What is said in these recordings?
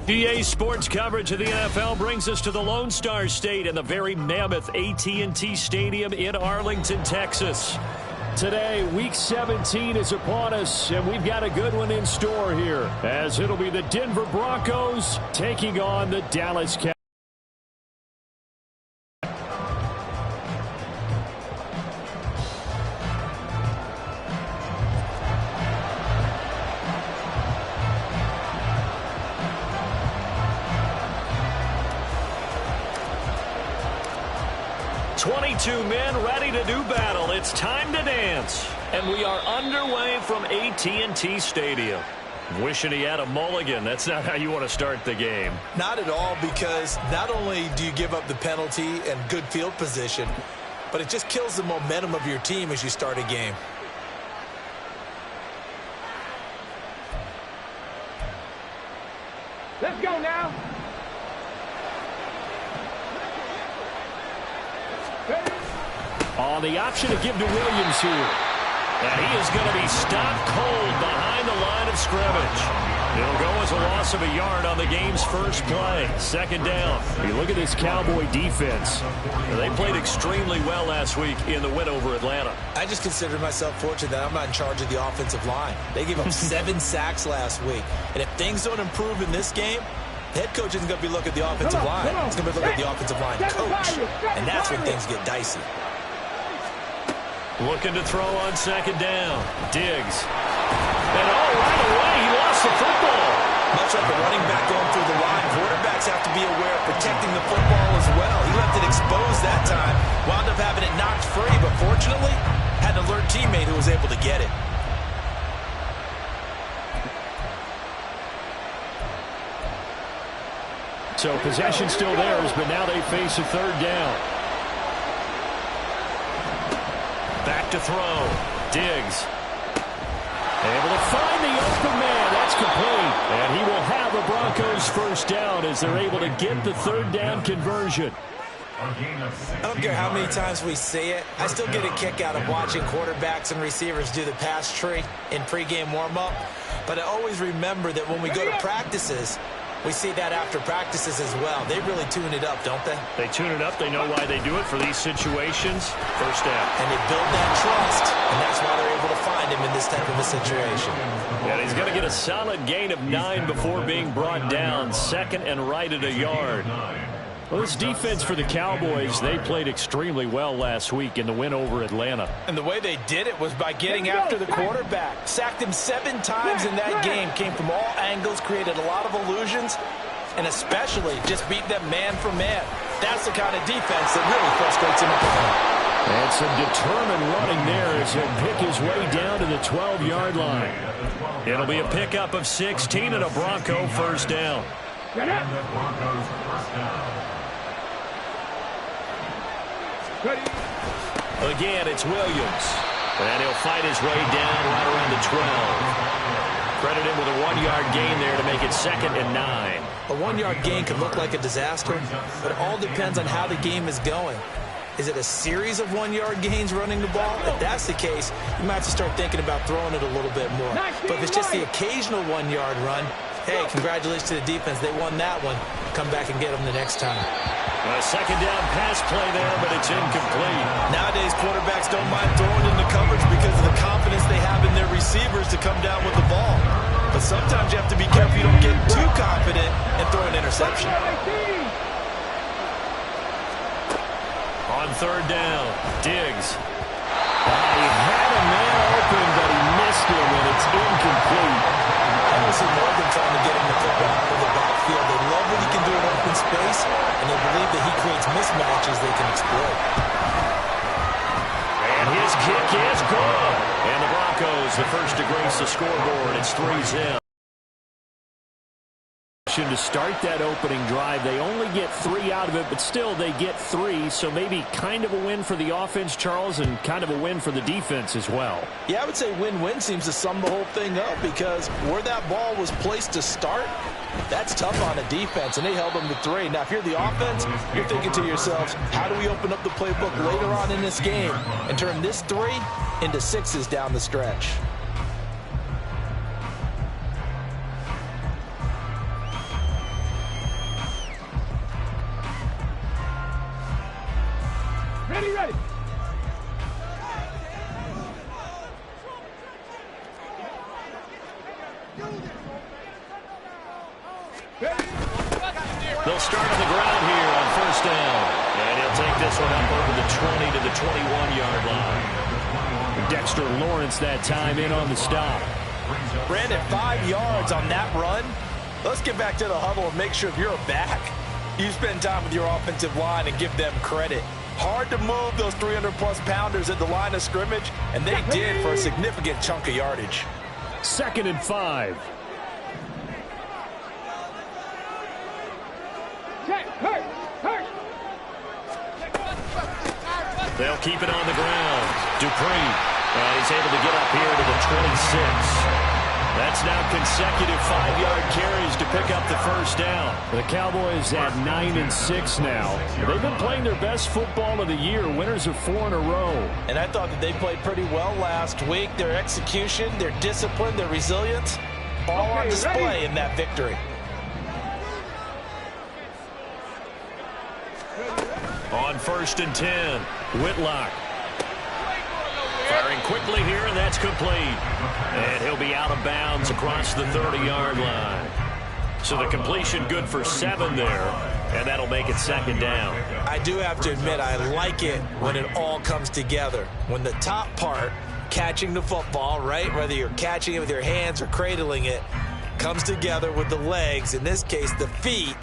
EA Sports coverage of the NFL brings us to the Lone Star State and the very mammoth AT&T Stadium in Arlington, Texas. Today, Week 17 is upon us, and we've got a good one in store here, as it'll be the Denver Broncos taking on the Dallas Cowboys. 22 men ready to do battle. It's time to dance. And we are underway from AT&T Stadium. Wishing he had a mulligan. That's not how you want to start the game. Not at all, because not only do you give up the penalty and good field position, but it just kills the momentum of your team as you start a game. Let's go now. On the option to give to Williams here. And he is going to be stopped cold behind the line of scrimmage. It'll go as a loss of a yard on the game's first play. Second down. You look at this Cowboy defense. They played extremely well last week in the win over Atlanta. I just consider myself fortunate that I'm not in charge of the offensive line. They gave up 7 sacks last week. And if things don't improve in this game, the head coach isn't going to be looking at the offensive line. He's going to be looking at the offensive line coach. And that's when things get dicey. Looking to throw on second down. Diggs. And right away, he lost the football. Much like a running back going through the line, quarterbacks have to be aware of protecting the football as well. He left it exposed that time, wound up having it knocked free, but fortunately, had an alert teammate who was able to get it. So possession still theirs, but now they face a third down. Back to throw. Diggs. Able to find the open man. That's complete. And he will have a Broncos first down as they're able to get the third down conversion. I don't care how many times we see it. I still get a kick out of watching quarterbacks and receivers do the pass tree in pregame warm-up. But I always remember that when we go to practices, we see that after practices as well. They really tune it up, don't they? They tune it up. They know why they do it for these situations. First down. And they build that trust, and that's why they're able to find him in this type of a situation. And he's going to get a solid gain of 9 before being brought down. Second and right at a yard. Well, this defense for the Cowboys, they played extremely well last week in the win over Atlanta. And the way they did it was by getting after the quarterback. Sacked him 7 times in that game. Came from all angles, created a lot of illusions, and especially just beat them man for man. That's the kind of defense that really frustrates him. And some determined running there as he'll pick his way down to the 12-yard line. It'll be a pickup of 16 and a Bronco first down. Again, it's Williams. And he'll fight his way down right around the 12. Credit him with a 1-yard gain there to make it second and 9. A 1-yard gain can look like a disaster, but it all depends on how the game is going. Is it a series of 1-yard gains running the ball? If that's the case, you might have to start thinking about throwing it a little bit more. But if it's just the occasional 1-yard run, hey, congratulations to the defense. They won that one. Come back and get them the next time. A second down pass play there, but it's incomplete. Nowadays, quarterbacks don't mind throwing into coverage because of the confidence they have in their receivers to come down with the ball. But sometimes you have to be careful you don't get too confident and throw an interception. On third down, Diggs. He had a man open, but he missed him, and it's incomplete. I don't see more than trying to get him the football out of the backfield. They love what he can do in open space, and they believe that he creates mismatches they can exploit. And his kick is good. And the Broncos, the first to grace the scoreboard. It's 3-0. To start that opening drive, they only get 3 out of it, but still they get 3, so maybe kind of a win for the offense, Charles, and kind of a win for the defense as well. Yeah, I would say win-win seems to sum the whole thing up, because where that ball was placed to start, that's tough on a defense, and they held them to 3. Now, if you're the offense, you're thinking to yourselves, how do we open up the playbook later on in this game and turn this 3 into 6s down the stretch? Ready. They'll start on the ground here on first down. And he'll take this one up over the 20 to the 21-yard line. Dexter Lawrence that time in on the stop. Brandon, 5 yards on that run. Let's get back to the huddle and make sure if you're a back, you spend time with your offensive line and give them credit. Hard to move those 300-plus pounders at the line of scrimmage, and they did for a significant chunk of yardage. 2nd and 5. They'll keep it on the ground. Dupree, and he's able to get up here to the 26. That's now consecutive 5-yard carries to pick up the first down. The Cowboys at 9-6 now. They've been playing their best football of the year, winners of 4 in a row. And I thought that they played pretty well last week. Their execution, their discipline, their resilience, all on display in that victory. On 1st and 10, Whitlock. Firing quickly here, and that's complete. And he'll be out of bounds across the 30-yard line. So the completion good for 7 there, and that'll make it 2nd down. I do have to admit, I like it when it all comes together. When the top part, catching the football, right, whether you're catching it with your hands or cradling it, comes together with the legs, in this case the feet,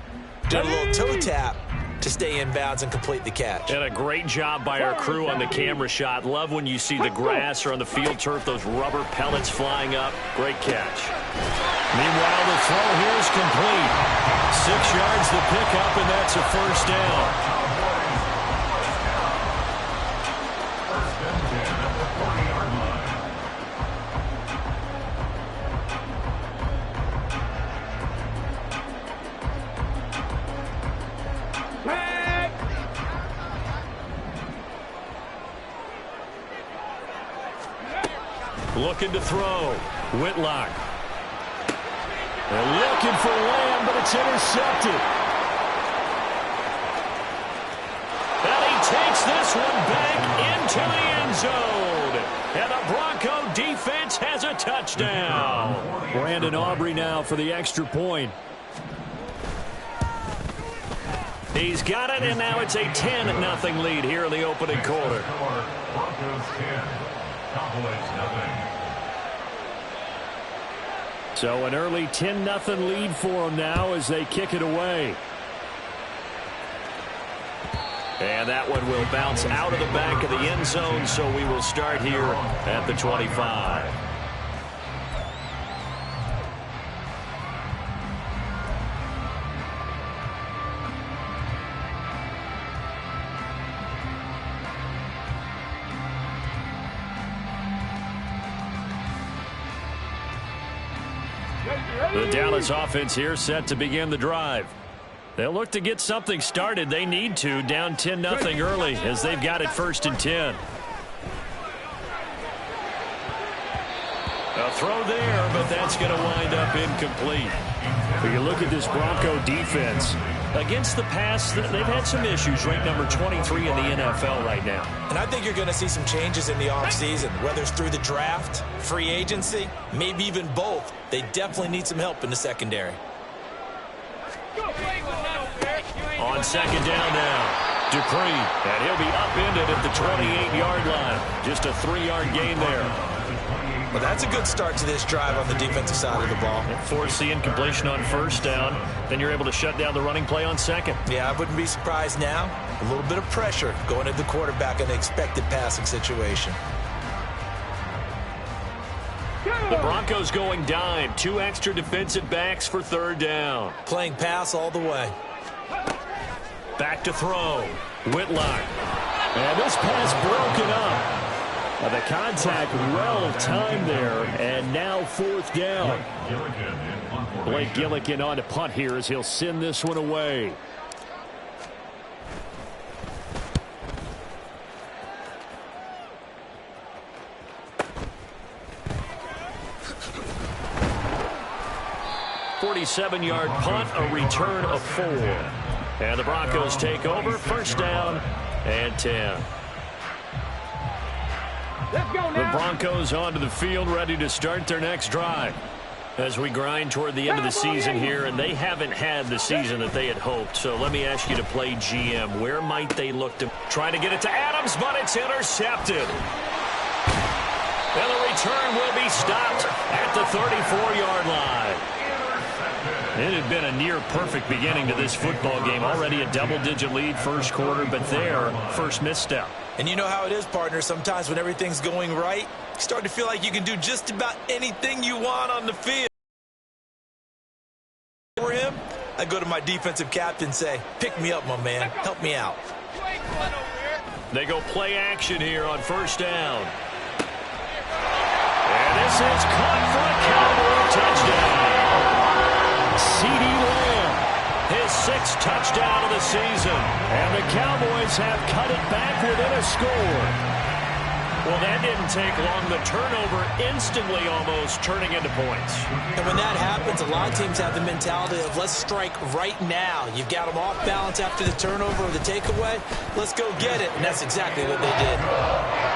do a little toe tap to stay in bounds and complete the catch. And a great job by our crew on the camera shot. Love when you see the grass or on the field turf, those rubber pellets flying up. Great catch. Meanwhile, the throw here is complete. 6 yards the pickup, and that's a first down. Looking to throw. Whitlock. They're looking for Lamb, but it's intercepted. And he takes this one back into the end zone. And the Bronco defense has a touchdown. Brandon Aubrey now for the extra point. He's got it, and now it's a 10-0 lead here in the opening quarter. Broncos 10, Cowboys 0. So an early 10-0 lead for them now as they kick it away. And that one will bounce out of the back of the end zone, so we will start here at the 25. The Dallas offense here set to begin the drive. They'll look to get something started. They need to, down 10-0 early as they've got it 1st and 10. A throw there, but that's going to wind up incomplete. But you look at this Bronco defense. Against the pass, they've had some issues. Ranked number 23 in the NFL right now. And I think you're going to see some changes in the offseason, whether it's through the draft, free agency, maybe even both. They definitely need some help in the secondary. On 2nd down now, Dupree, and he'll be upended at the 28-yard line. Just a 3-yard gain there. Well, that's a good start to this drive on the defensive side of the ball. Force the incompletion on first down. Then you're able to shut down the running play on second. Yeah, I wouldn't be surprised now. A little bit of pressure going at the quarterback in an expected passing situation. The Broncos going dime. 2 extra defensive backs for third down. Playing pass all the way. Back to throw. Whitlock. And this pass broken up. The contact well timed there, and now fourth down. Blake Gillikin on to punt here as he'll send this one away. .47-yard punt, a return of 4. And the Broncos take over, first down and 10. The Broncos onto the field, ready to start their next drive. As we grind toward the end of the season here, and they haven't had the season that they had hoped. So let me ask you to play GM. Where might they look to try to get it to Adams, but it's intercepted. And the return will be stopped at the 34-yard line. It had been a near-perfect beginning to this football game. Already a double-digit lead first quarter, but their first misstep. And you know how it is, partner. Sometimes when everything's going right, you start to feel like you can do just about anything you want on the field. For him, I go to my defensive captain and say, pick me up, my man. Help me out. They go play action here on first down. And this is caught for a Cowboy touchdown. CeeDee Lamb, his 6th touchdown of the season. And the Cowboys have cut it back within a score. Well, that didn't take long. The turnover instantly almost turning into points. And when that happens, a lot of teams have the mentality of let's strike right now. You've got them off balance after the turnover or the takeaway. Let's go get it. And that's exactly what they did.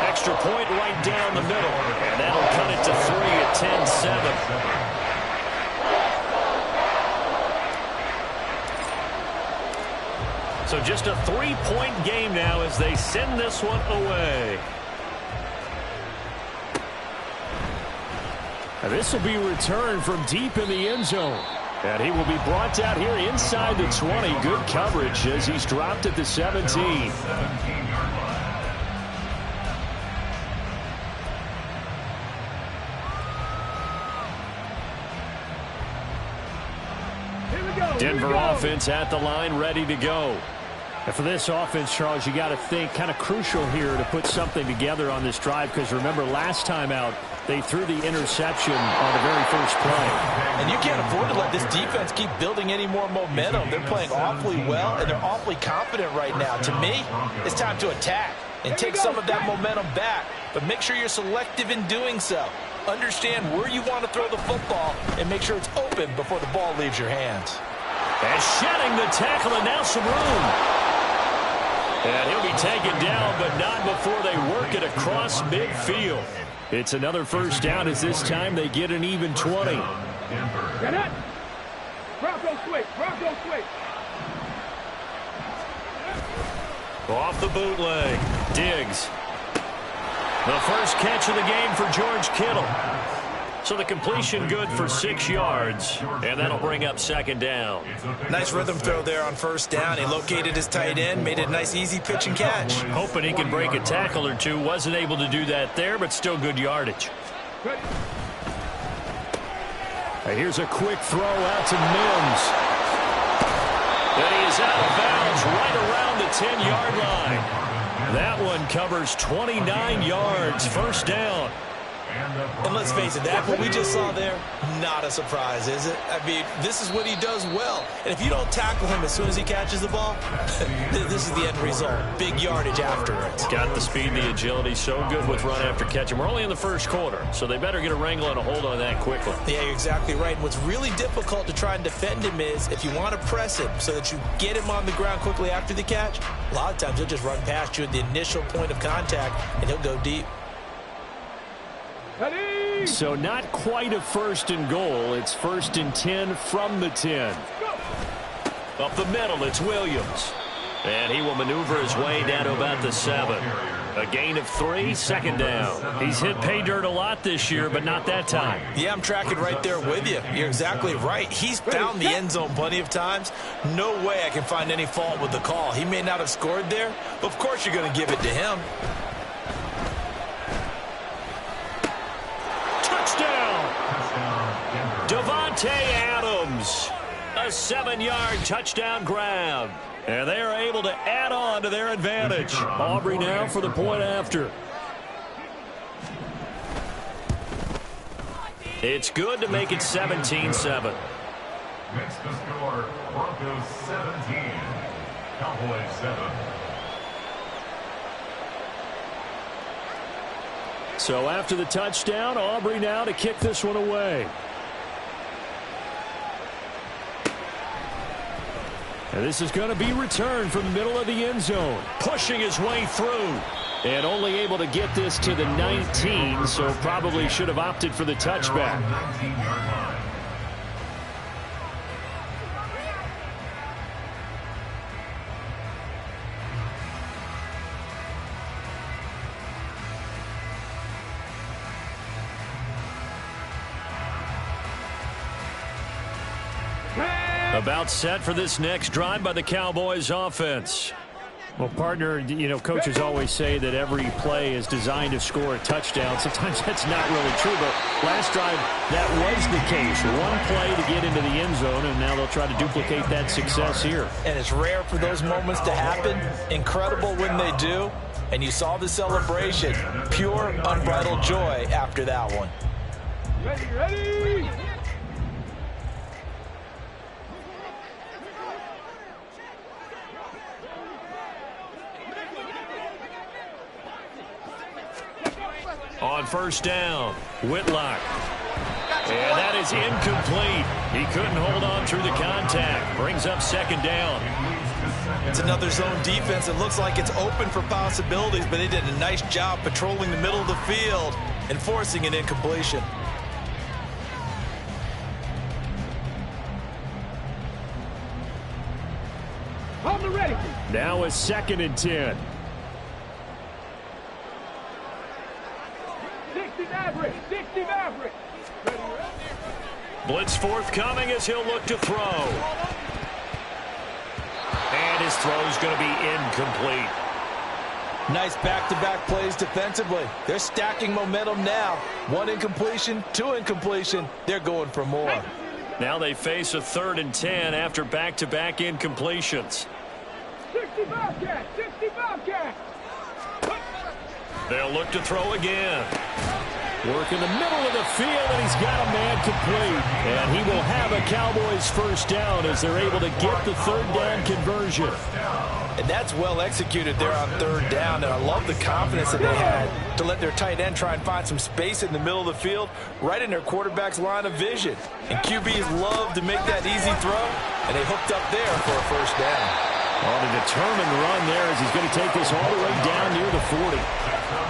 Extra point right down the middle. And that'll cut it to 3 at 10-7. So just a 3-point game now as they send this one away. And this will be returned from deep in the end zone. And he will be brought down here inside the 20. Good coverage as he's dropped at the 17. Denver offense at the line, ready to go. And for this offense, Charles, you got to think kind of crucial here to put something together on this drive, because remember last time out they threw the interception on the very first play. And you can't afford to let this defense keep building any more momentum. They're playing awfully well, and they're awfully confident right now. To me, it's time to attack and take some of that momentum back, but make sure you're selective in doing so. Understand where you want to throw the football and make sure it's open before the ball leaves your hands. And shedding the tackle, and now some room. And he'll be taken down, but not before they work it across midfield. It's another first down as this time they get an even 20. Broncos switch. Broncos switch. Off the bootleg. Diggs. The first catch of the game for George Kittle. So the completion good for 6 yards, and that'll bring up second down. Nice rhythm throw there on first down. He located his tight end, made it a nice easy pitch and catch. Hoping he can break a tackle or two. Wasn't able to do that there, but still good yardage. And here's a quick throw out to Mims. And he is out of bounds right around the 10-yard line. That one covers 29 yards, first down. And let's face it, that what we just saw there, not a surprise, is it? I mean, this is what he does well. And if you don't tackle him as soon as he catches the ball, this is the end result. Big yardage afterwards. Got the speed, the agility, so good with run after catch. And we're only in the first quarter, so they better get a wrangle and a hold on that quickly. Yeah, you're exactly right. And what's really difficult to try and defend him is if you want to press him so that you get him on the ground quickly after the catch, a lot of times he'll just run past you at the initial point of contact, and he'll go deep. So not quite a first and goal. It's first and 10 from the 10. Up the middle, it's Williams. And he will maneuver his way down to about the 7. A gain of 3, second down. He's hit pay dirt a lot this year, but not that time. Yeah, I'm tracking right there with you. You're exactly right. He's found the end zone plenty of times. No way I can find any fault with the call. He may not have scored there, but of course you're going to give it to him. Touchdown! Davante Adams. A 7-yard touchdown grab. And they are able to add on to their advantage. Aubrey now for the point after. It's good to make it 17-7. Next to score, Broncos 17, Cowboys 7. So after the touchdown, Aubrey now to kick this one away. And this is going to be returned from the middle of the end zone. Pushing his way through. And only able to get this to the 19, so probably should have opted for the touchback. About set for this next drive by the Cowboys offense. Well, partner, you know, coaches always say that every play is designed to score a touchdown. Sometimes that's not really true, but last drive, that was the case. One play to get into the end zone, and now they'll try to duplicate that success here. And it's rare for those moments to happen. Incredible when they do. And you saw the celebration. Pure, unbridled joy after that one. Ready! On first down, Whitlock. And that is incomplete. He couldn't hold on through the contact. Brings up second down. It's another zone defense. It looks like it's open for possibilities, but they did a nice job patrolling the middle of the field and forcing an incompletion. On the ready. Now a 2nd and 10. 60 Maverick. 60 Maverick. Blitz forthcoming as he'll look to throw. And his throw's going to be incomplete. Nice back-to-back plays defensively. They're stacking momentum now. 1 incompletion, 2 incompletion. They're going for more. Now they face a 3rd and 10 after back-to-back incompletions. 60 Bobcat. 60 Bobcat. They'll look to throw again. Work in the middle of the field, and he's got a man complete. And he will have a Cowboys first down as they're able to get the 3rd down conversion. And that's well executed there on 3rd down. And I love the confidence that they had to let their tight end try and find some space in the middle of the field, right in their quarterback's line of vision. And QBs love to make that easy throw, and they hooked up there for a first down. On a determined run there as he's going to take this all the way down near the 40.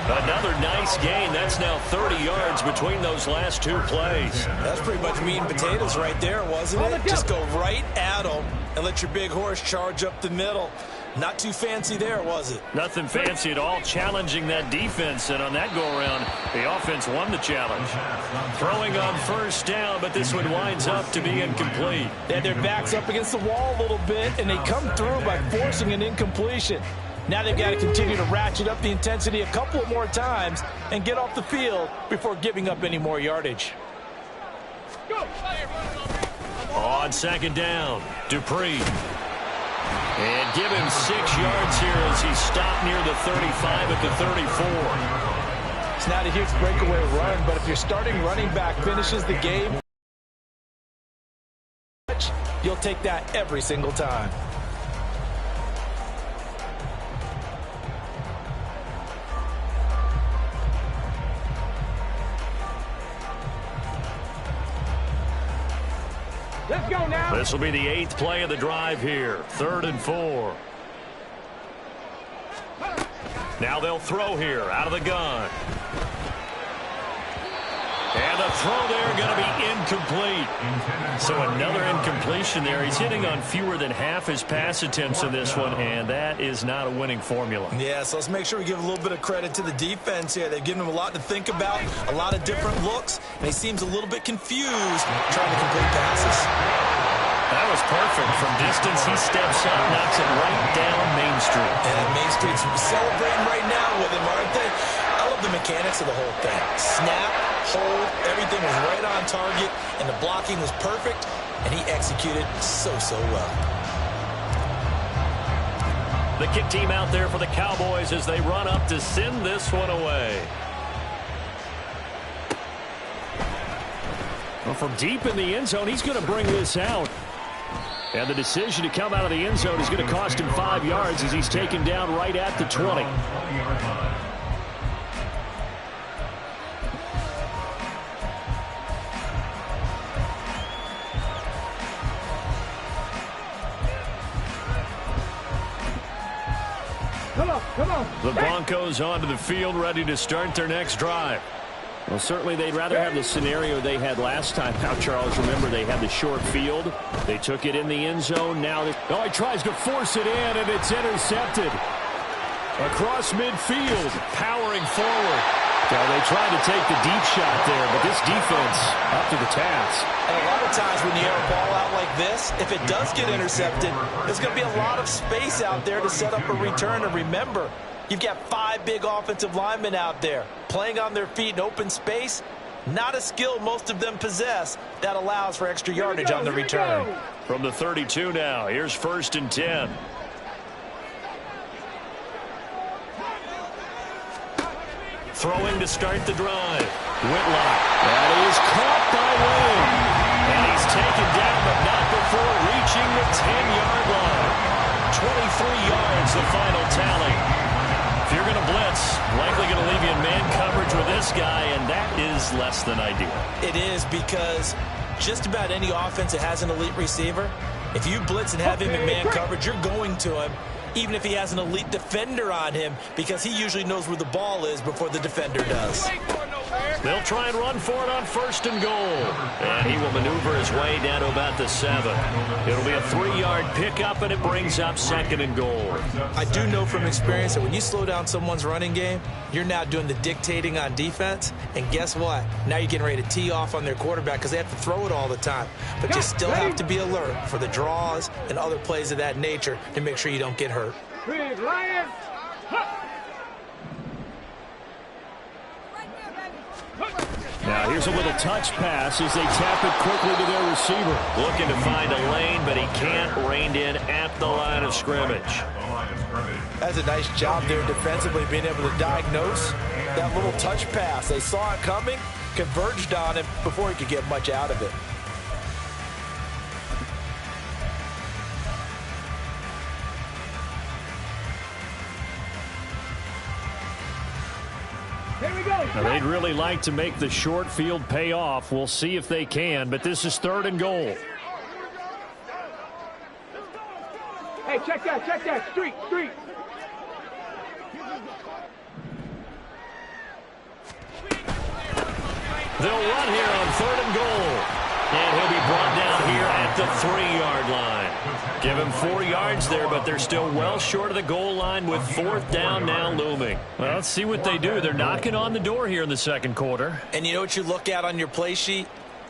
Another nice gain. That's now 30 yards between those last 2 plays. That's pretty much meat and potatoes right there, wasn't it? Just go right at them and let your big horse charge up the middle. Not too fancy there, was it? Nothing fancy at all, challenging that defense. And on that go-around, the offense won the challenge. Throwing on first down, but this one winds up to be incomplete. They had their backs up against the wall a little bit, and they come through by forcing an incompletion. Now they've got to continue to ratchet up the intensity a couple more times and get off the field before giving up any more yardage. On 2nd down, Dupree. And give him 6 yards here as he stopped near the 35 at the 34. It's not a huge breakaway run, but if your starting running back finishes the game, you'll take that every single time. Let's go now. This will be the 8th play of the drive here. 3rd and 4. Now they'll throw here out of the gun. And the throw there going to be incomplete. So another incompletion there. He's hitting on fewer than half his pass attempts in this one, and that is not a winning formula. Yeah, so let's make sure we give a little bit of credit to the defense here. They've given him a lot to think about, a lot of different looks, and he seems a little bit confused trying to complete passes. That was perfect. From distance, he steps up, knocks it right down Main Street. And Main Street's celebrating right now with him, aren't they? I love the mechanics of the whole thing. Snap, hold, everything was right on target, and the blocking was perfect, and he executed so well. The kick team out there for the Cowboys as they run up to send this one away. Well, from deep in the end zone, he's going to bring this out. And the decision to come out of the end zone is going to cost him 5 yards as he's taken down right at the 20. Come on. The Broncos onto the field, ready to start their next drive. Well, certainly they'd rather have the scenario they had last time. Now, Charles, remember they had the short field. They took it in the end zone. Now, he tries to force it in, and it's intercepted. Across midfield, powering forward. Well, they tried to take the deep shot there, but this defense up to the task. And a lot of times when you air a ball out like this, if it does get intercepted, there's going to be a lot of space out there to set up a return. And remember, you've got 5 big offensive linemen out there playing on their feet in open space. Not a skill most of them possess that allows for extra yardage on the return. From the 32 now, here's 1st and 10. Throwing to start the drive. Whitlock. That is caught by Wayne. And he's taken down, but not before reaching the 10-yard line. 23 yards, the final tally. If you're going to blitz, likely going to leave you in man coverage with this guy, and that is less than ideal. It is, because just about any offense that has an elite receiver, if you blitz and have him in man coverage, you're going to him, even if he has an elite defender on him, because he usually knows where the ball is before the defender does. They'll try and run for it on 1st and goal. And he will maneuver his way down to about the 7. It'll be a 3-yard pickup, and it brings up 2nd and goal. I do know from experience that when you slow down someone's running game, you're now doing the dictating on defense. And guess what? Now you're getting ready to tee off on their quarterback because they have to throw it all the time. But you still have to be alert for the draws and other plays of that nature to make sure you don't get hurt. Big Lions. Now here's a little touch pass as they tap it quickly to their receiver. Looking to find a lane, but he can't. Reined in at the line of scrimmage. That's a nice job there defensively, being able to diagnose that little touch pass. They saw it coming, converged on it before he could get much out of it. Now, they'd really like to make the short field pay off. We'll see if they can, but this is 3rd and goal. Hey, check that. Street. They'll run here on 3rd and goal. And he'll be brought down here at the 3-yard line. Give him 4 yards there, but they're still well short of the goal line with 4th down now looming. Well, let's see what they do. They're knocking on the door here in the 2nd quarter. And you know what you look at on your play sheet?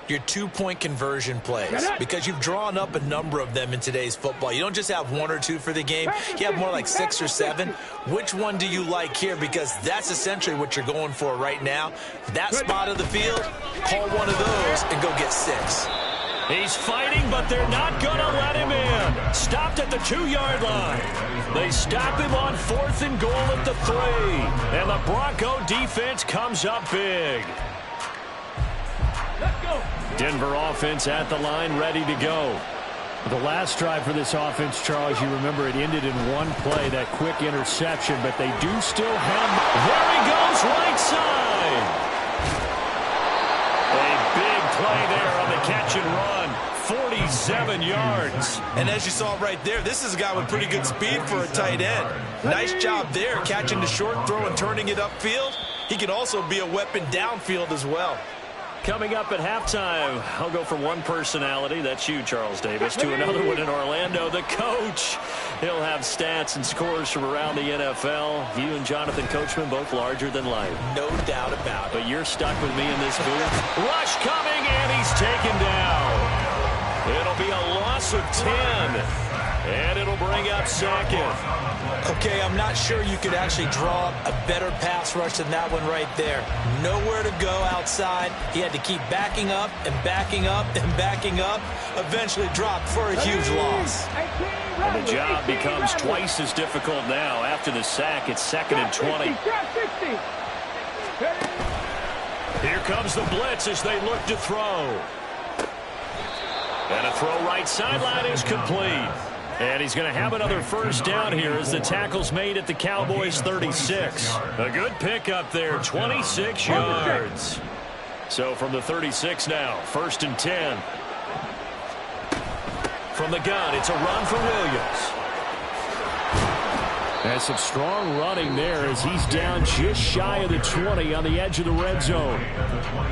Your 2-point conversion plays, because you've drawn up a number of them in today's football. You don't just have 1 or 2 for the game. You have more like 6 or 7. Which one do you like here? Because that's essentially what you're going for right now. That spot of the field, call one of those and go get 6. He's fighting, but they're not going to let him in. Stopped at the 2-yard line. They stop him on 4th and goal at the 3. And the Bronco defense comes up big. Denver offense at the line, ready to go. The last drive for this offense, Charles, you remember it ended in one play, that quick interception, but they do still have... There he goes, right side! A big play there on the catch and run. 47 yards. And as you saw right there, this is a guy with pretty good speed for a tight end. Nice job there, catching the short throw and turning it upfield. He can also be a weapon downfield as well. Coming up at halftime, I'll go from one personality, that's you, Charles Davis, to another one in Orlando, the coach. He'll have stats and scores from around the NFL. You and Jonathan Coachman both larger than life. No doubt about it. But you're stuck with me in this booth. Rush coming, and he's taken down. It'll be a loss of 10, and it'll bring up second. Okay, I'm not sure you could actually draw up a better pass rush than that one right there. Nowhere to go outside. He had to keep backing up and backing up and backing up. Eventually dropped for a huge loss. And the job becomes twice as difficult now. After the sack, it's 2nd and 20. Here comes the blitz as they look to throw. And a throw right sideline is complete. And he's going to have another first down here as the tackle's made at the Cowboys 36. A good pickup there, 26 yards. So from the 36 now, 1st and 10. From the gun, it's a run for Williams. There's some strong running there as he's down just shy of the 20 on the edge of the red zone.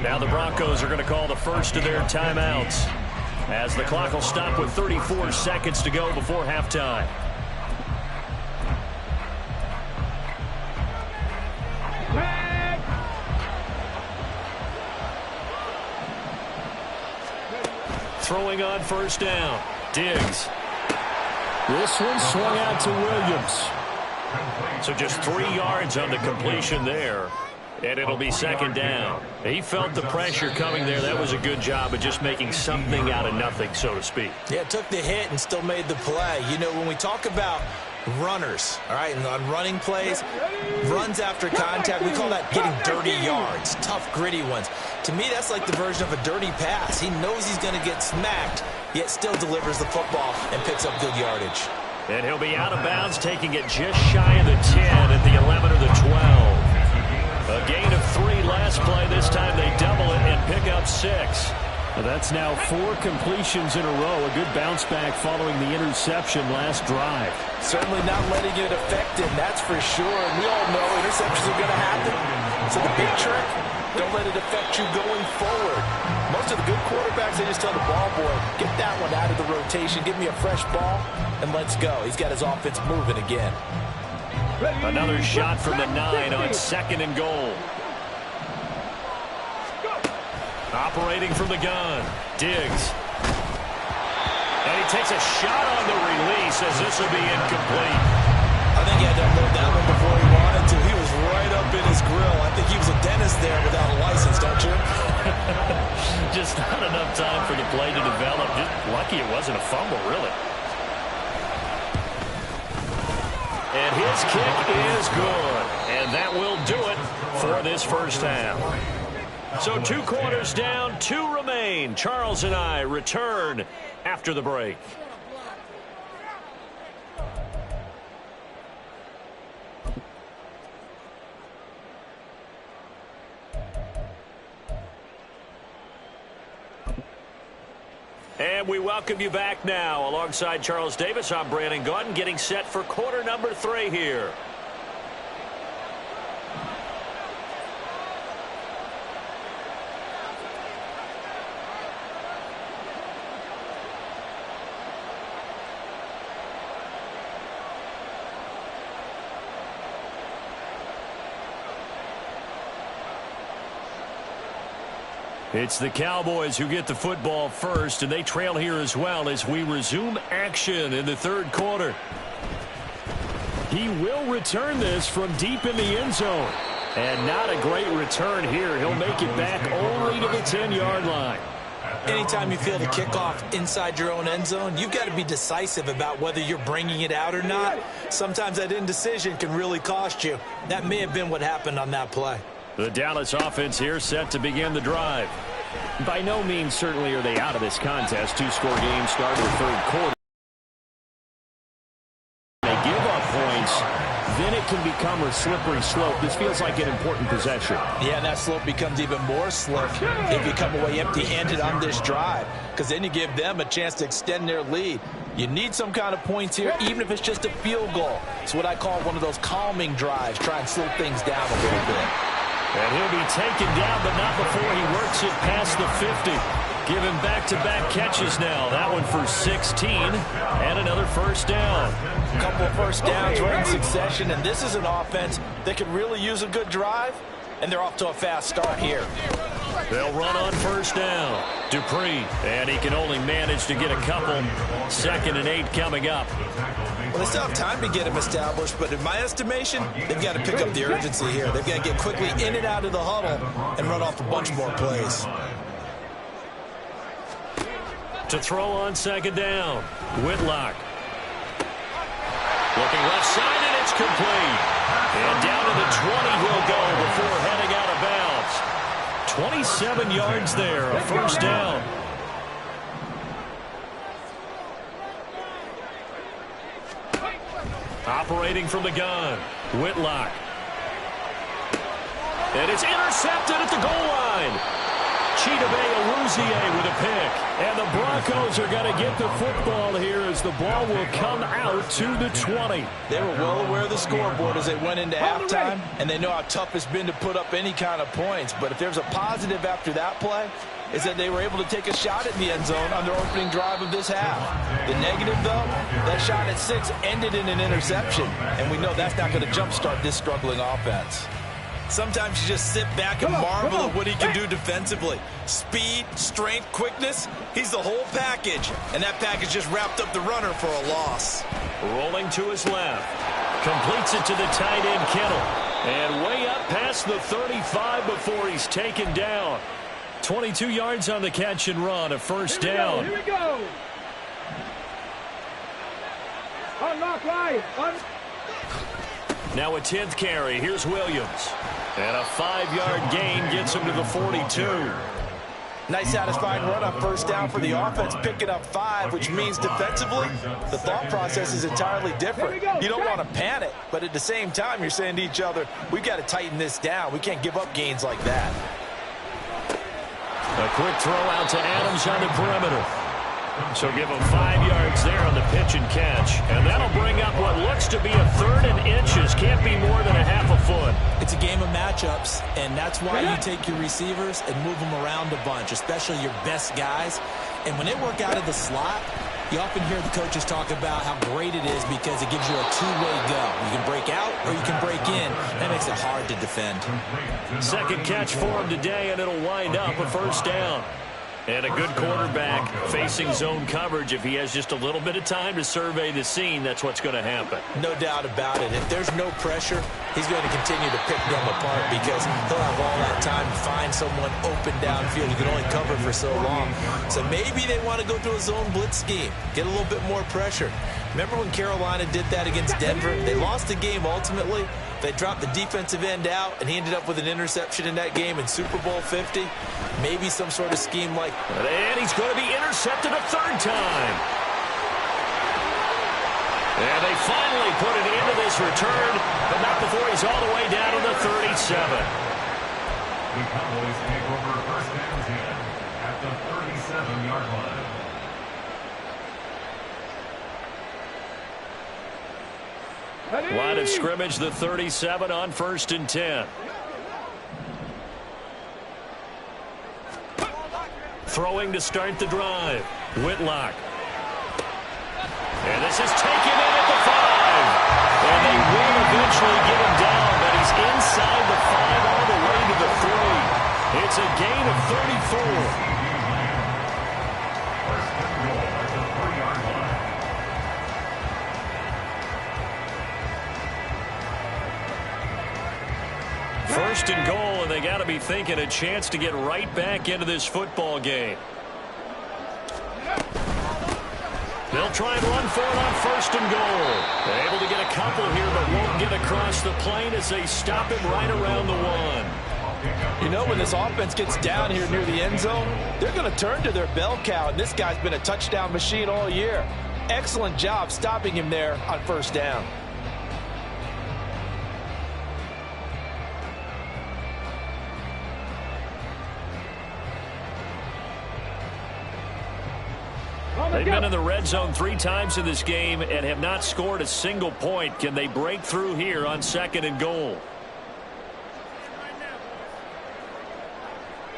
Now the Broncos are going to call the first of their timeouts, as the clock will stop with 34 seconds to go before halftime. Throwing on first down. Diggs. This one swung out to Williams. So just 3 yards on the completion there. And it'll be 2nd down. He felt the pressure coming there. That was a good job of just making something out of nothing, so to speak. Yeah, took the hit and still made the play. You know, when we talk about runners, all right, and on running plays, runs after contact, we call that getting dirty yards, tough, gritty ones. To me, that's like the version of a dirty pass. He knows he's going to get smacked, yet still delivers the football and picks up good yardage. And he'll be out of bounds, taking it just shy of the 10 at the 11 or the 12. A gain of 3 last play. This time they double it and pick up 6. Well, that's now 4 completions in a row. A good bounce back following the interception last drive. Certainly not letting it affect him, that's for sure. And we all know interceptions are going to happen. So the big trick, don't let it affect you going forward. Most of the good quarterbacks, they just tell the ball boy, get that one out of the rotation, give me a fresh ball, and let's go. He's got his offense moving again. Another shot from the 9 on 2nd and goal. Operating from the gun. Diggs. And he takes a shot on the release as this will be incomplete. I think he had to unload that one before he wanted to. He was right up in his grill. I think he was a dentist there without a license, don't you? Just not enough time for the play to develop. Just lucky it wasn't a fumble, really. And his kick is good. And that will do it for this first half. So 2 quarters down, 2 remain. Charles and I return after the break. And we welcome you back now. Alongside Charles Davis, I'm Brandon Gaudin, getting set for quarter number 3 here. It's the Cowboys who get the football first, and they trail here as well as we resume action in the 3rd quarter. He will return this from deep in the end zone. And not a great return here. He'll make it back only to the 10-yard line. Anytime you feel the kickoff inside your own end zone, you've got to be decisive about whether you're bringing it out or not. Sometimes that indecision can really cost you. That may have been what happened on that play. The Dallas offense here set to begin the drive. By no means certainly are they out of this contest. 2-score game start of the 3rd quarter. They give up points, then it can become a slippery slope. This feels like an important possession. Yeah, and that slope becomes even more slick if you come away empty-handed on this drive, because then you give them a chance to extend their lead. You need some kind of points here, even if it's just a field goal. It's what I call one of those calming drives. Try and slow things down a little bit. And he'll be taken down, but not before he works it past the 50. Give him back-to-back catches now. That one for 16 and another first down. A couple of first downs right in succession, and this is an offense that could really use a good drive, and they're off to a fast start here. They'll run on first down. Dupree, and he can only manage to get a couple. 2nd and 8 coming up. Well, they still have time to get him established, but in my estimation, they've got to pick up the urgency here. They've got to get quickly in and out of the huddle and run off a bunch more plays. To throw on 2nd down, Whitlock. Looking left side, and it's complete. And down to the 20 he'll go before heading out of bounds. 27 yards there, a first down. Operating from the gun, Whitlock. And it's intercepted at the goal line. Chidobe with a pick. And the Broncos are going to get the football here as the ball will come out to the 20. They were well aware of the scoreboard as they went into halftime, and they know how tough it's been to put up any kind of points. But if there's a positive after that play, is that they were able to take a shot at the end zone on their opening drive of this half. The negative, though, that shot at 6 ended in an interception, and we know that's not going to jumpstart this struggling offense. Sometimes you just sit back and marvel at what he can do defensively. Speed, strength, quickness, he's the whole package. And that package just wrapped up the runner for a loss. Rolling to his left. Completes it to the tight end, Kittle. And way up past the 35 before he's taken down. 22 yards on the catch and run, a first down. Here we go. Unlock right. Now a 10th carry. Here's Williams. And a 5-yard gain gets him to the 42. Nice satisfying run on first down for the offense, picking up 5, which means defensively, the thought process is entirely different. You don't want to panic, but at the same time, you're saying to each other, we've got to tighten this down. We can't give up gains like that. A quick throw out to Adams on the perimeter. So give him 5 yards there on the pitch and catch. And that'll bring up what looks to be a 3rd and inches. Can't be more than a half a foot. It's a game of matchups, and that's why you take your receivers and move them around a bunch, especially your best guys. And when they work out of the slot, you often hear the coaches talk about how great it is because it gives you a two-way go. You can break out or you can break in. That makes it hard to defend. 2nd catch for him today, and it'll wind up a first down. And a good quarterback facing zone coverage. If he has just a little bit of time to survey the scene, that's what's going to happen. No doubt about it. If there's no pressure, he's going to continue to pick them apart because he'll have all that time to find someone open downfield. He can only cover for so long. So maybe they want to go to a zone blitz scheme, get a little bit more pressure. Remember when Carolina did that against Denver? They lost the game ultimately. They dropped the defensive end out, and he ended up with an interception in that game in Super Bowl 50. Maybe some sort of scheme like that. And he's going to be intercepted a 3rd time. And they finally put it into this return, but not before he's all the way down to the 37. The Cowboys take over first and 10 at the 37-yard line. Line of scrimmage, the 37 on 1st and 10. Throwing to start the drive. Whitlock. And this is taken in at the 5. And they will eventually get him down, but he's inside the 5 all the way to the 3. It's a gain of 34. First and goal, and they got to be thinking a chance to get right back into this football game. They'll try and run for it on 1st and goal. They're able to get a couple here, but won't get across the plane as they stop him right around the 1. You know, when this offense gets down here near the end zone, they're going to turn to their bell cow, and this guy's been a touchdown machine all year. Excellent job stopping him there on 1st down. They've been in the red zone 3 times in this game and have not scored a single point. Can they break through here on 2nd and goal?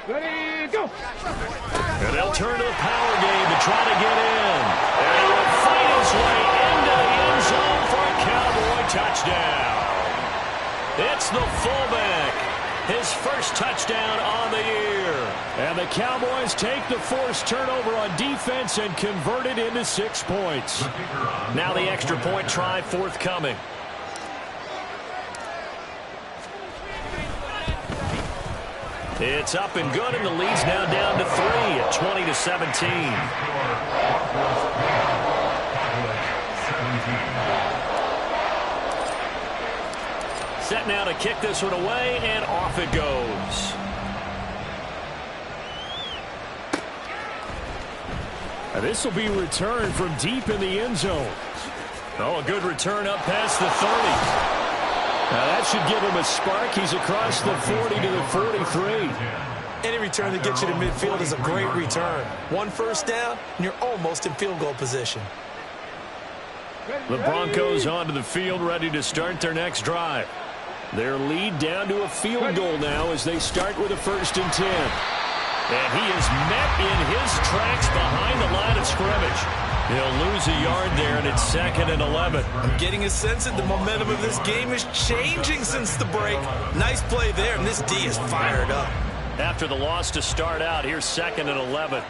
Ready, go. And they'll turn to the power game to try to get in. And he will fight his way into the end zone for a Cowboy touchdown. It's the fullback. His first touchdown on the year. And the Cowboys take the forced turnover on defense and convert it into 6 points. Now the extra point try forthcoming. It's up and good, and the lead's now down to 3 at 20-17. Set now to kick this one away, and off it goes. And this will be returned from deep in the end zone. Oh, a good return up past the 30. Now that should give him a spark. He's across the 40 to the 43. Any return that gets you to midfield is a great return. 1 first down, and you're almost in field goal position. The Broncos onto the field, ready to start their next drive. Their lead down to a field goal now as they start with a 1st and 10. And he is met in his tracks behind the line of scrimmage. He'll lose a yard there, and it's 2nd and 11. I'm getting a sense that the momentum of this game is changing since the break. Nice play there, and this D is fired up. After the loss to start out, here's 2nd and 11.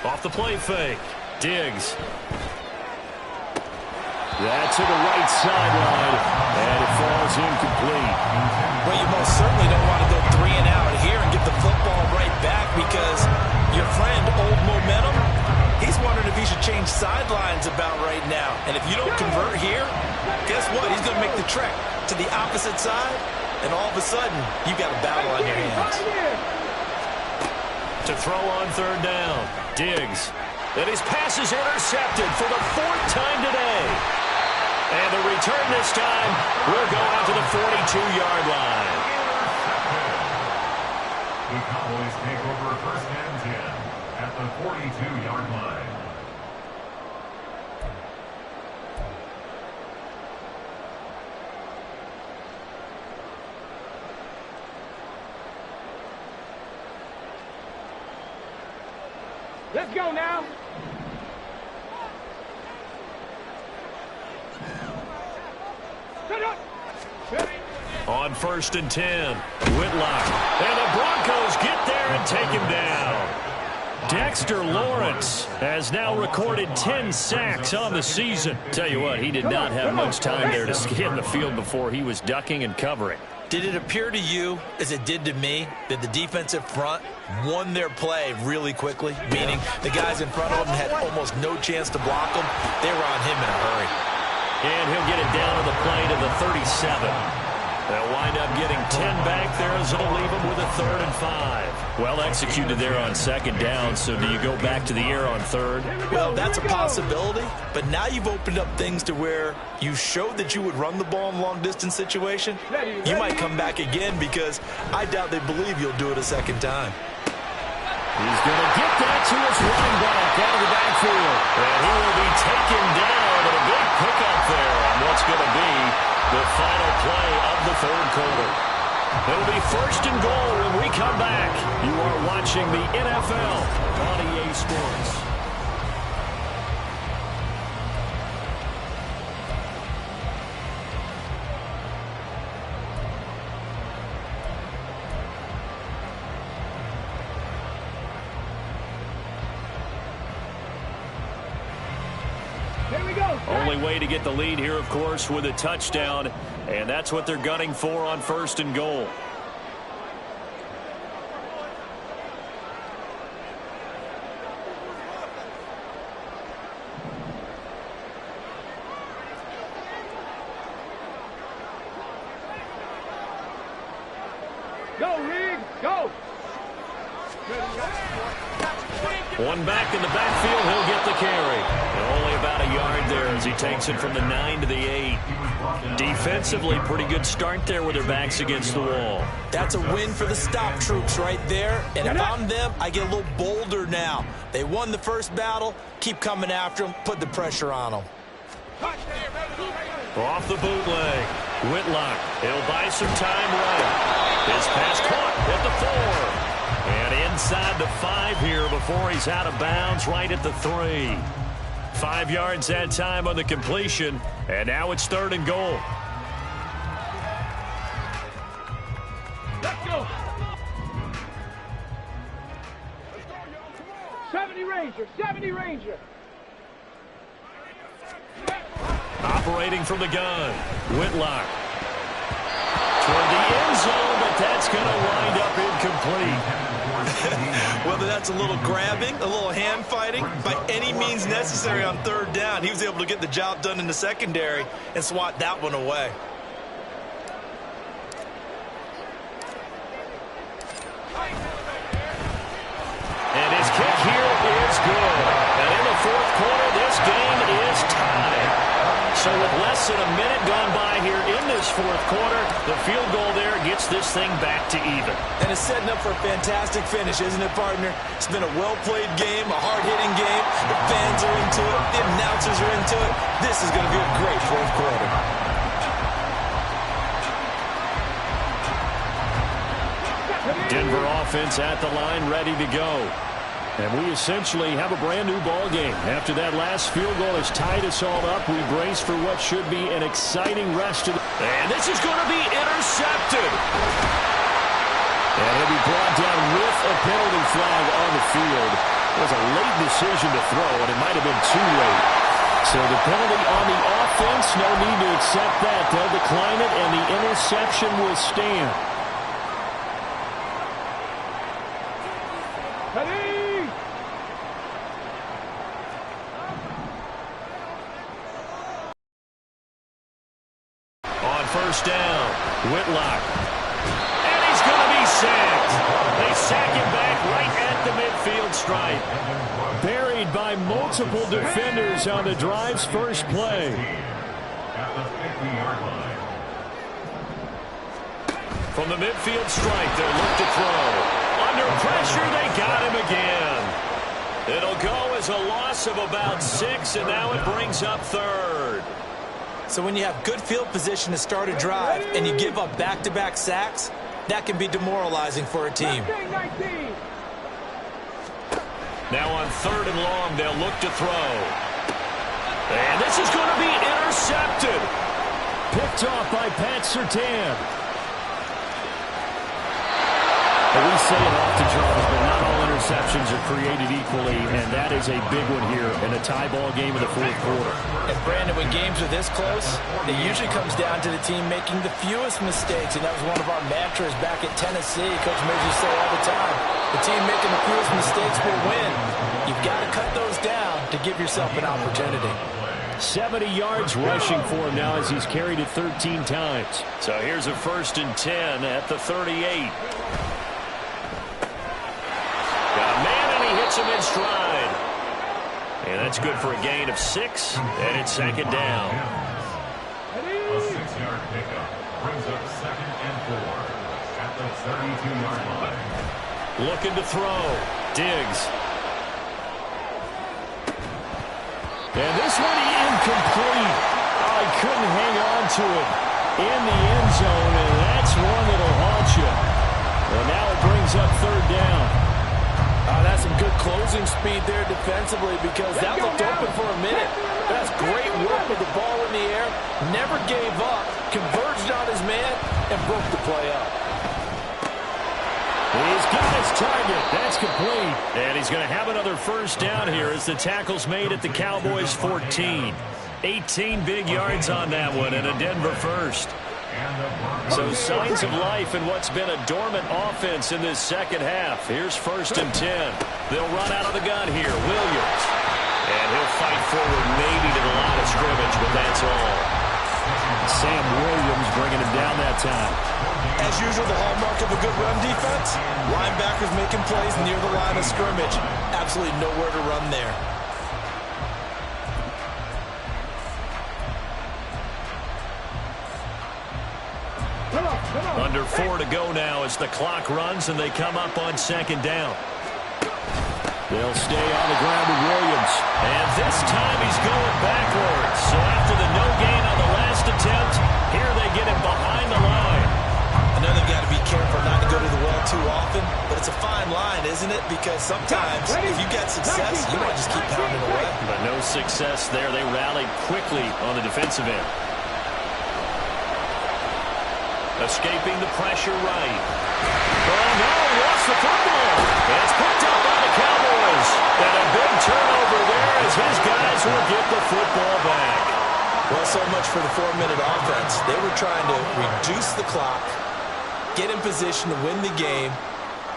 Off the play fake. Diggs. That's to the right sideline, and it falls incomplete. Well, you most certainly don't want to go 3 and out here and get the football right back because your friend, Old Momentum, he's wondering if he should change sidelines about right now. And if you don't convert here, guess what? He's going to make the trek to the opposite side, and all of a sudden, you've got a battle on your hands. To throw on 3rd down, Diggs. And his pass is intercepted for the 4th time today. And the return this time will go out to the 42-yard line. The Cowboys take over 1st and 10 at the 42-yard line. Let's go now. On 1st and 10, Whitlock. And the Broncos get there and take him down. Dexter Lawrence has now recorded 10 sacks on the season. Tell you what, he did not have much time there to scan the field before he was ducking and covering. Did it appear to you, as it did to me, that the defensive front won their play really quickly? Meaning the guys in front of them had almost no chance to block them. They were on him in a hurry. And he'll get it down to the play to the 37. They'll wind up getting 10 back there as it'll leave them with a 3rd and 5. Well executed there on 2nd down, so do you go back to the air on 3rd? Well, that's a possibility, but now you've opened up things to where you showed that you would run the ball in long-distance situation. You might come back again because I doubt they believe you'll do it a 2nd time. He's going to get that to his running back out of the backfield. And he will be taken down with a big pickup there on what's going to be the final play of the 3rd quarter. It'll be 1st and goal when we come back. You are watching the NFL on EA Sports. Only way to get the lead here, of course, with a touchdown, and that's what they're gunning for on 1st and goal. Go, Reed, go. One back in the backfield, he'll get the carry. And only about a yard there as he takes it from the 9 to the 8. Defensively, pretty good start there with their backs against the wall. That's a win for the stop troops right there. And if I'm them, I get a little bolder now. They won the first battle. Keep coming after them. Put the pressure on them. Off the bootleg. Whitlock. He'll buy some time right. His pass caught at the 4. And inside the 5 here before he's out of bounds right at the 3. 5 yards that time on the completion. And now it's 3rd and goal. Let's go. 70 Ranger, 70 Ranger. Operating from the gun, Whitlock. Toward the end zone, but that's going to wind up incomplete. Whether that's a little grabbing, a little hand fighting, by any means necessary on 3rd down, he was able to get the job done in the secondary and swat that one away. And his kick here is good. And in the 4th quarter, this game is tied. So with less than a minute gone by here in this 4th quarter, the field goal there gets this thing back to even. And it's setting up for a fantastic finish, isn't it, partner? It's been a well-played game, a hard-hitting game. The fans are into it. The announcers are into it. This is going to be a great 4th quarter. Denver offense at the line, ready to go. And we essentially have a brand-new ball game. After that last field goal has tied us all up, we brace for what should be an exciting rest of the... And this is going to be intercepted. And it'll be brought down with a penalty flag on the field. It was a late decision to throw, and it might have been too late. So the penalty on the offense, no need to accept that. They'll decline it, and the interception will stand. First down, Whitlock. And he's going to be sacked. They sack him back right at the midfield stripe. Buried by multiple defenders on the drive's first play. At the 50-yard line. From the midfield stripe, they'll look to throw. Under pressure, they got him again. It'll go as a loss of about 6, and now it brings up 3rd. So when you have good field position to start a drive and you give up back-to-back sacks, that can be demoralizing for a team. Now on 3rd and long, they'll look to throw. And this is going to be intercepted. Picked off by Pat Surtain. We say it off the Charles, but not all interceptions are created equally, and that is a big one here in a tie ball game in the 4th quarter. And Brandon, when games are this close, it usually comes down to the team making the fewest mistakes, and that was one of our mantras back at Tennessee. Coach Mears used to say all the time, the team making the fewest mistakes will win. You've got to cut those down to give yourself an opportunity. 70 yards rushing for him now as he's carried it 13 times. So here's a 1st and 10 at the 38. Got a man, and he hits him in stride. And that's good for a gain of 6, and it's 2nd down. A 6-yard pickup brings up 2nd and 4 at the 32-yard line. Looking to throw. Diggs. And this one incomplete. Oh, he couldn't hang on to it in the end zone, and that's one that'll haunt you. Well, now it brings up 3rd down. That's some good closing speed there defensively because that looked open for a minute. That's great work with the ball in the air. Never gave up. Converged on his man and broke the play up. He's got his target. That's complete. And he's going to have another 1st down here as the tackle's made at the Cowboys 14. 18 big yards on that one and a Denver 1st. So signs of life in what's been a dormant offense in this 2nd half. Here's 1st and 10. They'll run out of the gun here. Williams. And he'll fight forward maybe to the line of scrimmage, but that's all. Sam Williams bringing him down that time. As usual, the hallmark of a good run defense, linebackers making plays near the line of scrimmage. Absolutely nowhere to run there. Under 4 to go now as the clock runs and they come up on 2nd down. They'll stay on the ground with Williams. And this time he's going backwards. So after the no gain on the last attempt, here they get him behind the line. I know they've got to be careful too often, but it's a fine line, isn't it? Because sometimes if you get success, you want to just keep pounding away. But no success there. They rallied quickly on the defensive end. Escaping the pressure right. Oh, no, he lost the football. And it's picked up by the Cowboys. And a big turnover there as his guys will get the football back. Well, so much for the 4-minute offense. They were trying to reduce the clock, get in position to win the game,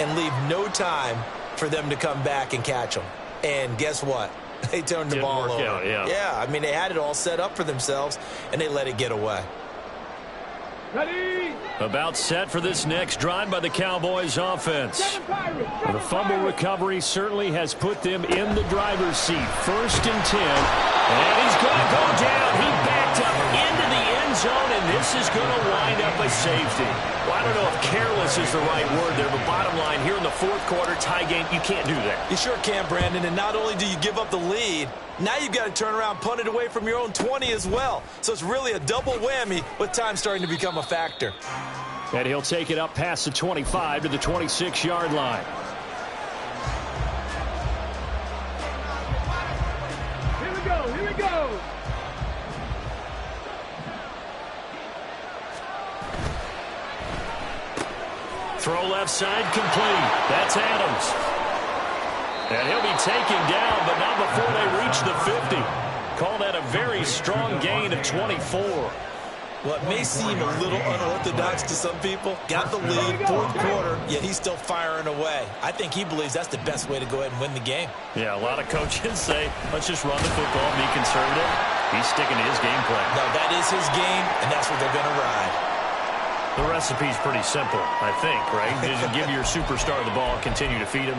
and leave no time for them to come back and catch them. And guess what? They turned the ball over. Out, yeah, I mean, they had it all set up for themselves, and they let it get away. Ready? About set for this next drive by the Cowboys offense. The fumble recovery certainly has put them in the driver's seat. 1st and 10. And he's going to go down. He backed up into the end zone, and this is going to wind up a safety. Well, I don't know if careless is the right word there, but bottom line, here in the 4th quarter, tie game, you can't do that. You sure can, Brandon, and not only do you give up the lead, now you've got to turn around, punt it away from your own 20 as well. So it's really a double whammy with time starting to become a factor. And he'll take it up past the 25 to the 26-yard line. Here we go, here we go. Throw left side complete. That's Adams. And he'll be taken down, but not before they reach the 50. Call that a very strong gain of 24. What may seem a little unorthodox to some people, got the lead, 4th quarter, yet he's still firing away. I think he believes that's the best way to go ahead and win the game. Yeah, a lot of coaches say, let's just run the football, be conservative. He's sticking to his game plan. No, that is his game, and that's what they're going to ride. The recipe's pretty simple, I think, right? Just give your superstar the ball, continue to feed him.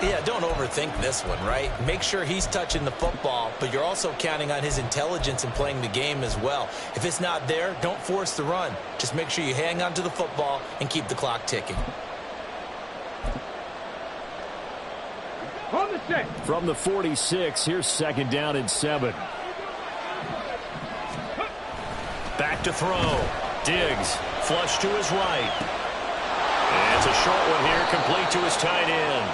Yeah, don't overthink this one, right? Make sure he's touching the football, but you're also counting on his intelligence in playing the game as well. If it's not there, don't force the run. Just make sure you hang on to the football and keep the clock ticking. On the set. From the 46, here's 2nd down and 7. Back to throw. Diggs. Flush to his right. And it's a short one here, complete to his tight end.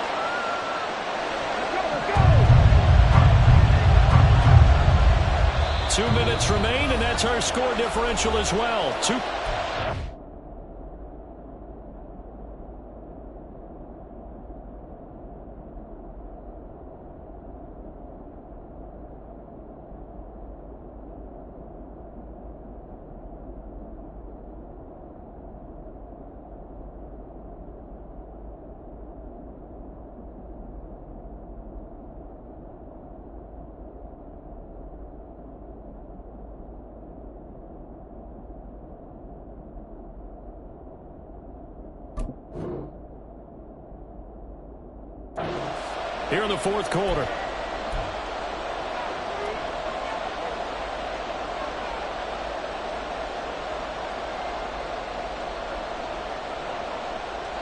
Let's go, 2 minutes remain, and that's our score differential as well. Here in the 4th quarter.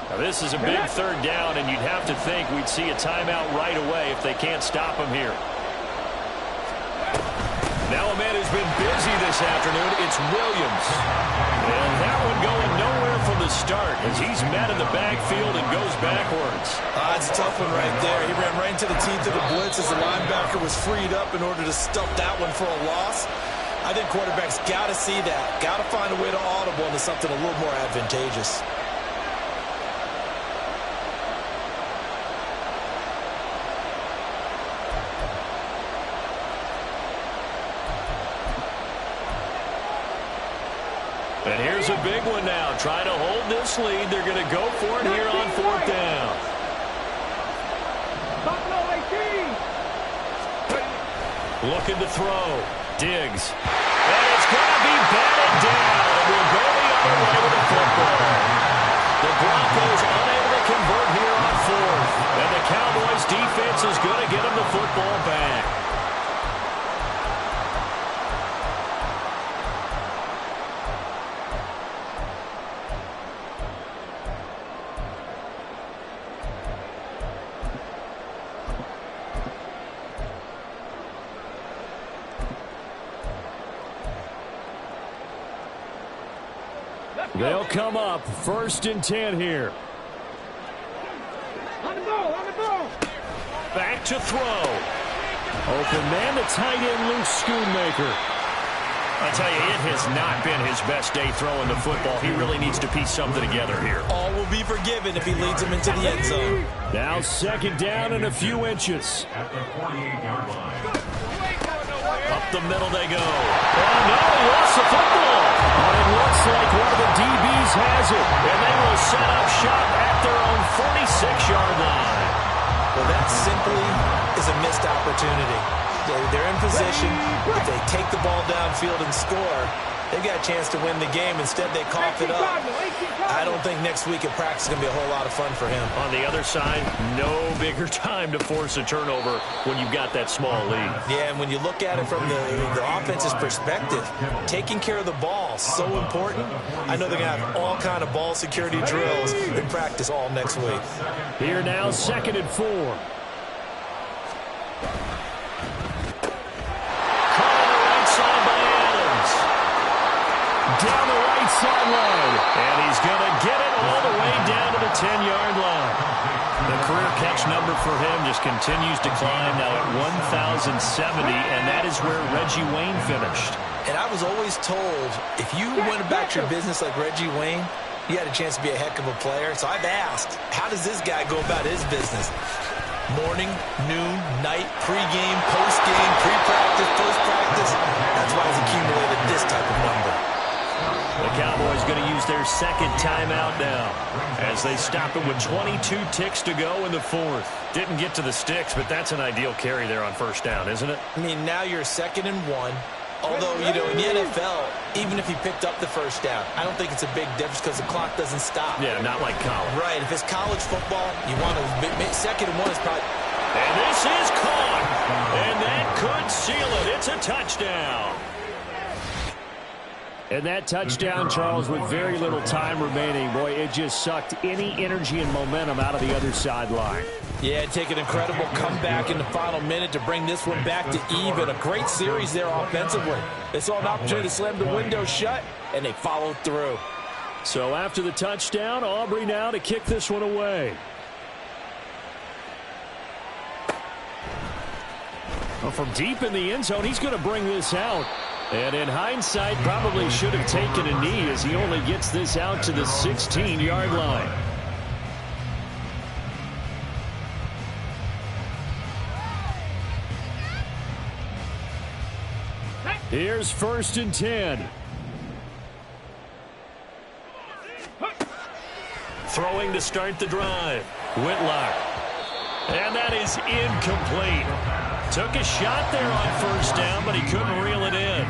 Now this is a big 3rd down, and you'd have to think we'd see a timeout right away if they can't stop him here. Now a man who's been busy this afternoon, it's Williams. And that one going nowhere from the start as he's met in the backfield and goes backwards. It's a tough one right there. He ran right into the teeth of the blitz as the linebacker was freed up in order to stuff that one for a loss. I think quarterbacks got to see that. Got to find a way to audible into something a little more advantageous. And here's a big one now. Trying to hold this lead. They're going to go for it here on 4th down. Looking to throw. Diggs. And it's going to be batted down. And we'll go the other way with the football. The Broncos unable to convert here on 4th. And the Cowboys defense is going to get them the football back. They'll come up 1st and 10 here. Back to throw. Open man, the tight end, Luke Schoonmaker. I tell you, it has not been his best day throwing the football. He really needs to piece something together here. All will be forgiven if he leads him into the end zone. Now second down and a few inches. At the 48-yard line. Up the middle they go. Oh, no, he lost the football. But it looks like one of the DBs has it. And they will set up shop at their own 46-yard line. Well, that simply is a missed opportunity. They're in position. If they take the ball downfield and score, they've got a chance to win the game. Instead, they cough it up. I don't think next week at practice is going to be a whole lot of fun for him. On the other side, no bigger time to force a turnover when you've got that small lead. Yeah, and when you look at it from the offense's perspective, taking care of the ball is so important. I know they're going to have all kind of ball security drills in practice all next week. Here now, 2nd and 4. Down the right sideline. And he's going to get it all the way down to the 10-yard line. The career catch number for him just continues to climb, now at 1,070, and that is where Reggie Wayne finished. And I was always told, if you went about your business like Reggie Wayne, you had a chance to be a heck of a player. So I've asked, how does this guy go about his business? Morning, noon, night, pregame, postgame, pre-practice, post-practice. That's why he's accumulated this type of number. The Cowboys going to use their second timeout now as they stop it with 22 ticks to go in the 4th. Didn't get to the sticks, but that's an ideal carry there on first down, isn't it? I mean, now you're 2nd and 1. Although, you know, in the NFL, even if he picked up the first down, I don't think it's a big difference because the clock doesn't stop. Yeah, not like college. Right. If it's college football, you want to 2nd and 1 is probably... And this is caught. And that could seal it. It's a touchdown. And that touchdown, Charles, with very little time remaining, boy, it just sucked any energy and momentum out of the other sideline. Yeah, take an incredible comeback in the final minute to bring this one back to even. A great series there offensively. They saw an opportunity to slam the window shut, and they followed through. So after the touchdown, Aubrey now to kick this one away. Well, from deep in the end zone, he's going to bring this out. And in hindsight, probably should have taken a knee as he only gets this out to the 16-yard line. Here's 1st and 10. Throwing to start the drive. Whitlock. And that is incomplete. Took a shot there on first down, but he couldn't reel it in.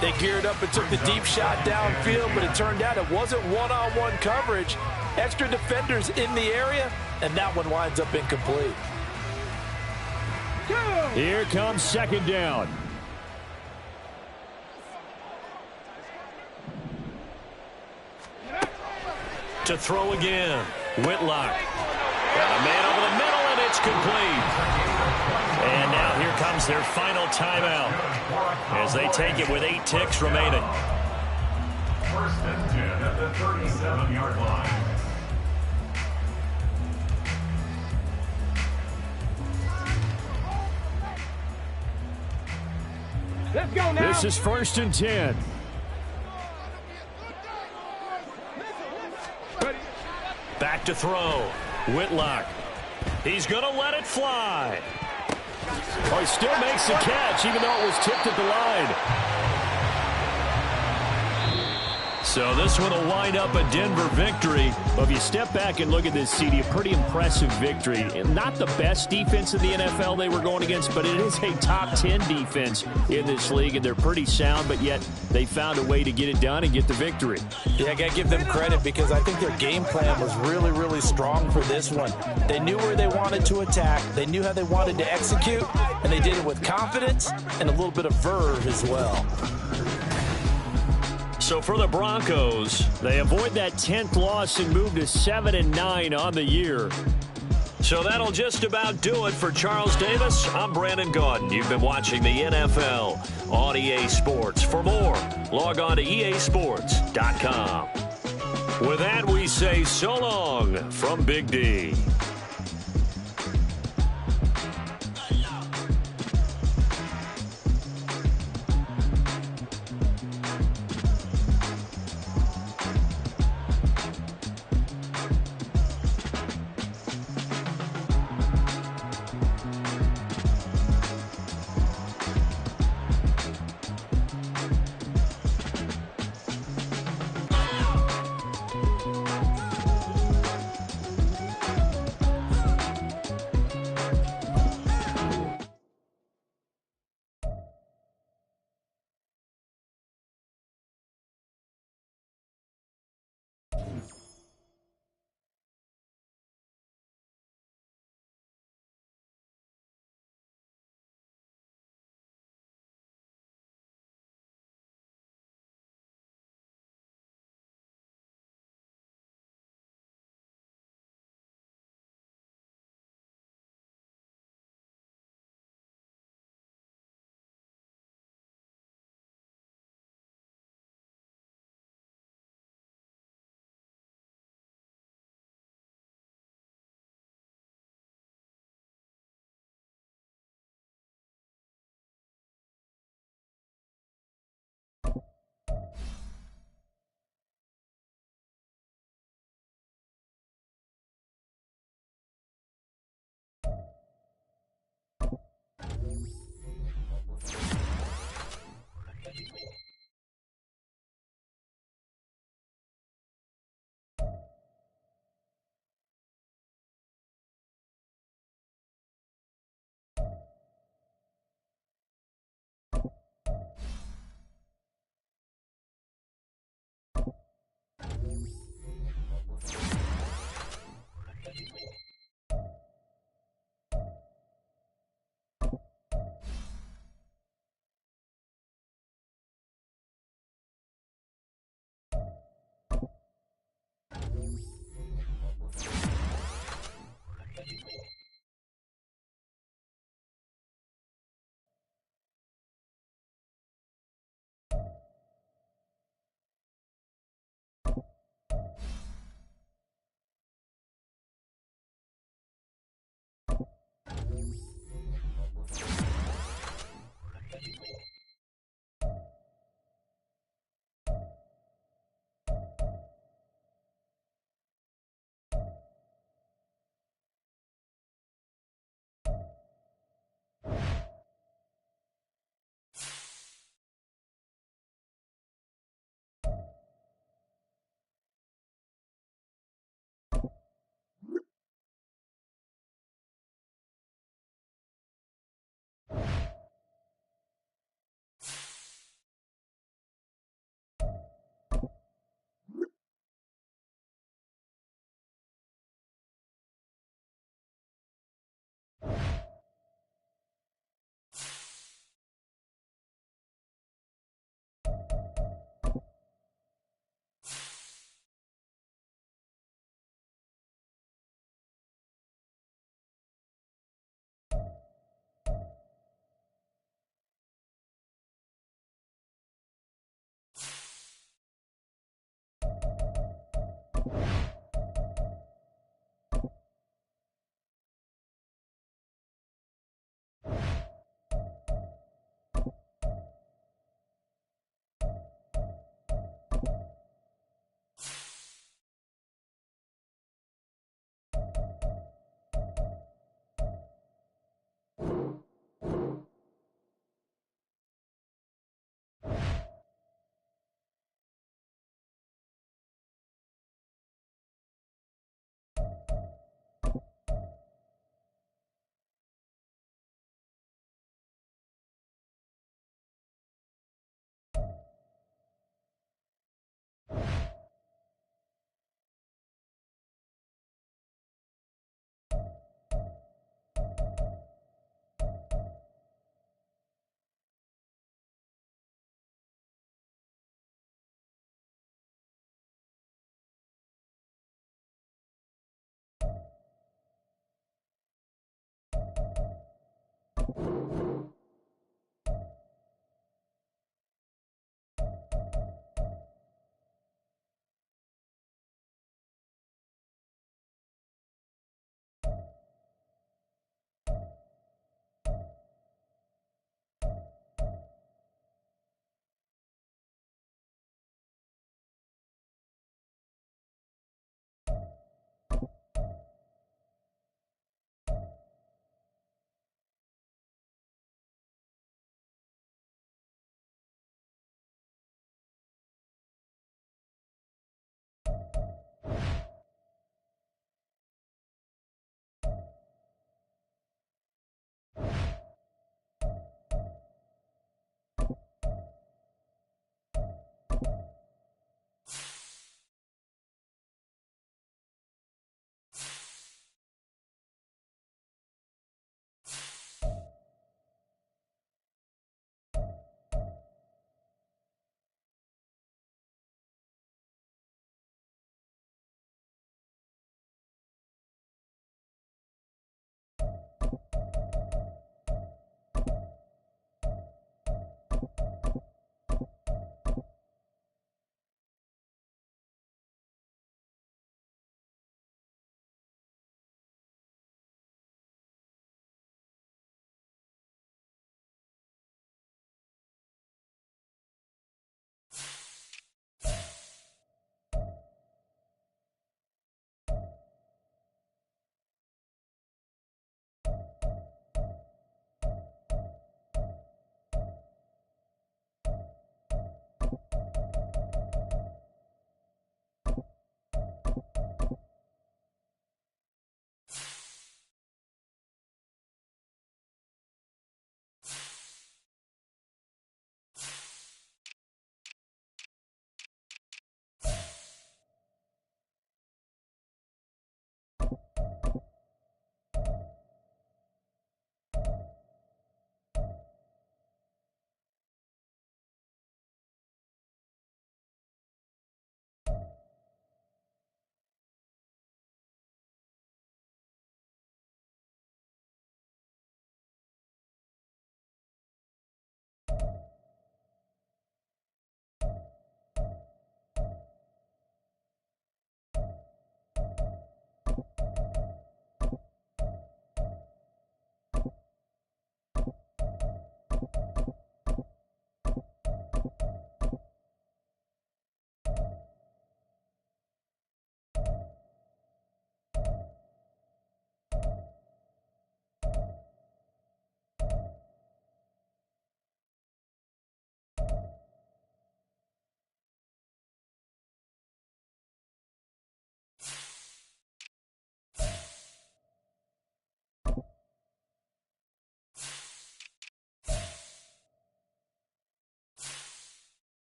They geared up and took the deep shot downfield, but it turned out it wasn't one-on-one coverage. Extra defenders in the area, and that one winds up incomplete. Here comes 2nd down. To throw again. Whitlock. Got a man over the middle, and it's complete. And now here comes their final timeout as they take it with 8 ticks remaining. 1st and 10 at the 37-yard line. Let's go now. This is 1st and 10. Back to throw. Whitlock. He's going to let it fly. Oh, he still makes the catch, even though it was tipped at the line. So this one will wind up a Denver victory. But if you step back and look at this, CD, a pretty impressive victory. And not the best defense in the NFL they were going against, but it is a top 10 defense in this league, and they're pretty sound, but yet they found a way to get it done and get the victory. Yeah, I got to give them credit because I think their game plan was really, really strong for this one. They knew where they wanted to attack. They knew how they wanted to execute, and they did it with confidence and a little bit of verve as well. So for the Broncos, they avoid that 10th loss and move to 7-9 on the year. So that'll just about do it for Charles Davis. I'm Brandon Gaudin. You've been watching the NFL on EA Sports. For more, log on to easports.com. With that, we say so long from Big D.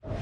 All